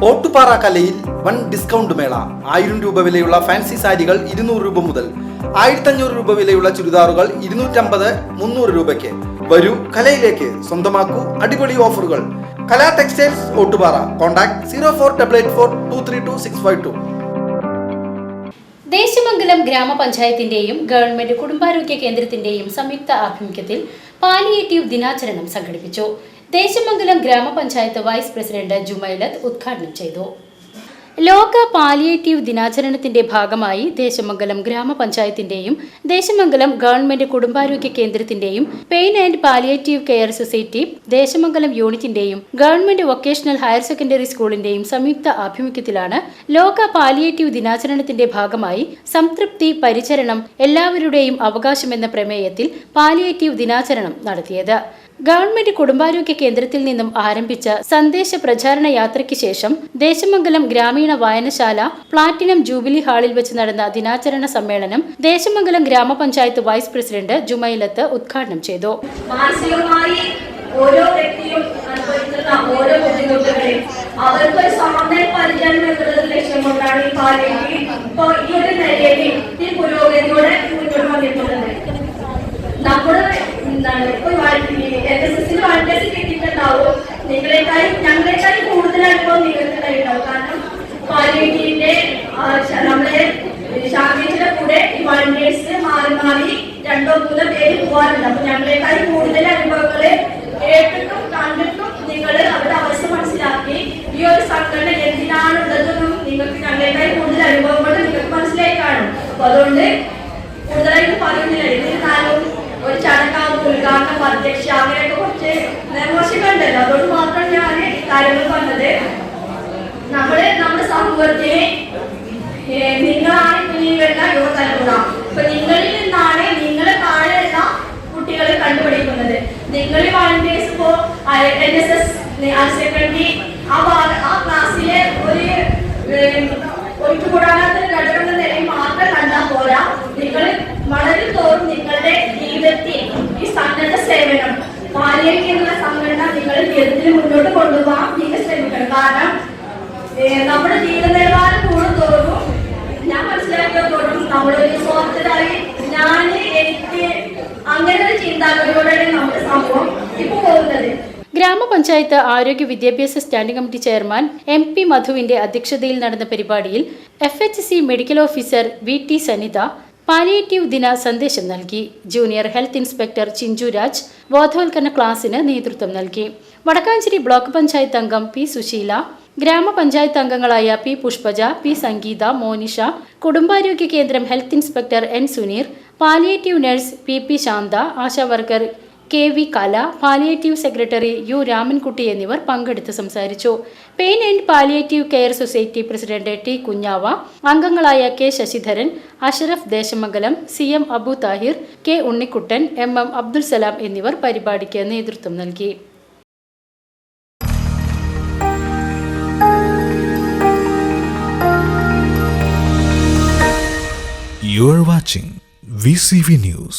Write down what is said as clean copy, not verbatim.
ഓട്ടുപാറ കലയിൽ വൻ ഡിസ്കൗണ്ട് മേള. 1000 രൂപ വിലയുള്ള ഫാൻസി സാരികൾ 200 രൂപ മുതൽ, 1500 രൂപ വിലയുള്ള ചുരിദാറുകൾ 250-300 രൂപയ്ക്ക്. വരൂ കലയിലേക്ക്, സ്വന്തമാക്കൂ അടിപൊളി ഓഫറുകൾ. കലാ ടെക്സ്റ്റൈൽസ് ഓട്ടുപാറ. കോൺടാക്ട് 04884232 ദേശമംഗലം ഗ്രാമപഞ്ചായത്തിന്റെയും ഗവൺമെന്റ് കുടുംബാരോഗ്യ കേന്ദ്രത്തിന്റെയും സംയുക്ത ആഭിമുഖ്യത്തിൽ പാലിയേറ്റീവ് ദിനാചരണം സംഘടിപ്പിച്ചു. ദേശമംഗലം ഗ്രാമപഞ്ചായത്ത് വൈസ് പ്രസിഡന്റ് ജുമൈലത്ത് ഉദ്ഘാടനം ചെയ്തു. ലോക പാലിയേറ്റീവ് ദിനാചരണത്തിന്റെ ഭാഗമായി ദേശമംഗലം ഗ്രാമപഞ്ചായത്തിന്റെയും ദേശമംഗലം ഗവൺമെന്റ് കുടുംബാരോഗ്യ കേന്ദ്രത്തിന്റെയും pain and palliative care society Desamangalam യൂണിറ്റിന്റെയും ഗവൺമെന്റ് വൊക്കേഷണൽ ഹയർ സെക്കൻഡറി സ്കൂളിന്റെയും സംയുക്ത ആഭിമുഖ്യത്തിലാണ് ലോക പാലിയേറ്റീവ് ദിനാചരണത്തിന്റെ ഭാഗമായി സംതൃപ്തി, പരിചരണം, എല്ലാവരുടെയും അവകാശമെന്ന പ്രമേയത്തിൽ പാലിയേറ്റീവ് ദിനാചരണം നടത്തിയത്. ഗവൺമെന്റ് കുടുംബാരോഗ്യ കേന്ദ്രത്തിൽ നിന്നും ആരംഭിച്ച സന്ദേശ പ്രചാരണ യാത്രയ്ക്ക് ശേഷം ദേശമംഗലം ഗ്രാമീണ വായനശാല പ്ലാറ്റിനം ജൂബിലി ഹാളിൽ വെച്ച് നടന്ന ദിനാചരണ സമ്മേളനം ദേശമംഗലം ഗ്രാമപഞ്ചായത്ത് വൈസ് പ്രസിഡന്റ് ജുമൈലത്ത് ഉദ്ഘാടനം ചെയ്തു. മാനസികമായി ഓരോ വ്യക്തിയും അനുഭവിക്കുന്ന ഓരോ ബുദ്ധിമുട്ടുകളെയും അവർക്ക് സമന്വയ പരിചരണം എന്നുള്ള ലക്ഷ്യം കൊണ്ടാണ് ഈ പാലിയേറ്റീവ് ഇപ്പോൾ ഈ ഒരു നിലയിൽ ഈ പുരോഗതിയോടെ മുന്നോട്ട് വന്നിട്ടുള്ളത്. നമ്മുടെ NSS വാളണ്ടിയേഴ്സ് കിട്ടിയിട്ടുണ്ടാവും. ഞങ്ങളെക്കാളും കൂടുതൽ അനുഭവം നിങ്ങൾക്കുണ്ടായിട്ടുണ്ടാവും. കാരണം പാലിയേറ്റീവിന്റെ നമ്മളെ ശാഖയുടെ കൂടെ ഈ വാളണ്ടിയേഴ്സ് മാറി 2-3 പേര് പോകാറുണ്ട്. അപ്പൊ ഞങ്ങളെക്കാളും കൂടുതൽ അനുഭവങ്ങള് കേട്ടിട്ടും കണ്ടിട്ടും നിങ്ങൾ അവരുടെ അവസ്ഥ മനസ്സിലാക്കി ഈ ഒരു സംഘടന എന്തിനാണുള്ളതെന്നും നിങ്ങൾക്ക് ഞങ്ങളെക്കാളും കൂടുതൽ അനുഭവങ്ങൾ നിങ്ങൾക്ക് മനസ്സിലായി കാണും. അപ്പൊ അതുകൊണ്ട് കൂടുതലായിട്ട് പറയുന്നില്ല. എന്നിരുന്നാലും ഒരു ചടങ്ങാകും, ഉദ്ഘാടനം, അധ്യക്ഷ, അങ്ങനെയൊക്കെ കുറച്ച് മോശങ്ങളുണ്ടല്ലോ. അതുകൊണ്ട് മാത്രം ഞാൻ കാര്യങ്ങൾ പറഞ്ഞത്. നമ്മുടെ സമൂഹത്തിന് നിങ്ങളാണ് ഇനി വരുന്ന യുവതലമുറ. ഇപ്പൊ നിങ്ങളിൽ നിന്നാണ് നിങ്ങളെ താഴെയുള്ള കുട്ടികളെ കണ്ടുപിടിക്കുന്നത്. നിങ്ങൾ വാളണ്ടിയേഴ്സ് ഇപ്പോ NSS ഹയർ സെക്കൻഡറി ആ ക്ലാസ്സിലെ ഒരു ഒഴിച്ചുകൂടാനാത്ത ഘടകം എന്ന നിലയിൽ മാത്രം കണ്ടാൽ പോരാ. നിങ്ങൾ വളരും തോറും നിങ്ങളുടെ ജീവിതത്തിൽ ഈ സന്നദ്ധ സേവനം പാലിയേറ്റീവ് സംഘടന നിങ്ങളുടെ ജീവിതത്തിൽ മുന്നോട്ട് കൊണ്ടുപോകാൻ നിങ്ങൾ ശ്രമിക്കണം. കാരണം നമ്മുടെ ജീവിത നിലവാരം കൂടുന്തോറും ഞാൻ മനസ്സിലാക്കിയതോടും നമ്മളൊരു സ്വാർത്ഥരായി എനിക്ക് അങ്ങനെ ഒരു ചിന്താഗതിയോടെയാണ് നമ്മുടെ സമൂഹം ഇപ്പൊ പോകുന്നത്. ഗ്രാമപഞ്ചായത്ത് ആരോഗ്യ വിദ്യാഭ്യാസ സ്റ്റാൻഡിംഗ് കമ്മിറ്റി ചെയർമാൻ MP മധുവിന്റെ അധ്യക്ഷതയിൽ നടന്ന പരിപാടിയിൽ FHC medical officer VT Sanitha palliative ദിന സന്ദേശം നൽകി. ജൂനിയർ ഹെൽത്ത് ഇൻസ്പെക്ടർ ചിഞ്ചുരാജ് ബോധവൽക്കരണ ക്ലാസിന് നേതൃത്വം നൽകി. വടക്കാഞ്ചേരി ബ്ലോക്ക് പഞ്ചായത്ത് അംഗം P സുശീല, ഗ്രാമപഞ്ചായത്ത് അംഗങ്ങളായ P പുഷ്പജ, P സംഗീത, മോനിഷ, കുടുംബാരോഗ്യ കേന്ദ്രം health inspector N Suneer, palliative nurse PP Shantha, ASHA worker KV Kala, palliative secretary U Ramankutty എന്നിവർ പങ്കെടുത്ത് സംസാരിച്ചു. Pain and palliative care society president T Kunjava, അംഗങ്ങളായ K Sasidharan, Ashraf Desamangalam, CM Abu Thahir, K Unnikuttan, MM Abdul Salam എന്നിവർ പരിപാടിക്ക് നേതൃത്വം നൽകി. You are watching VCV News.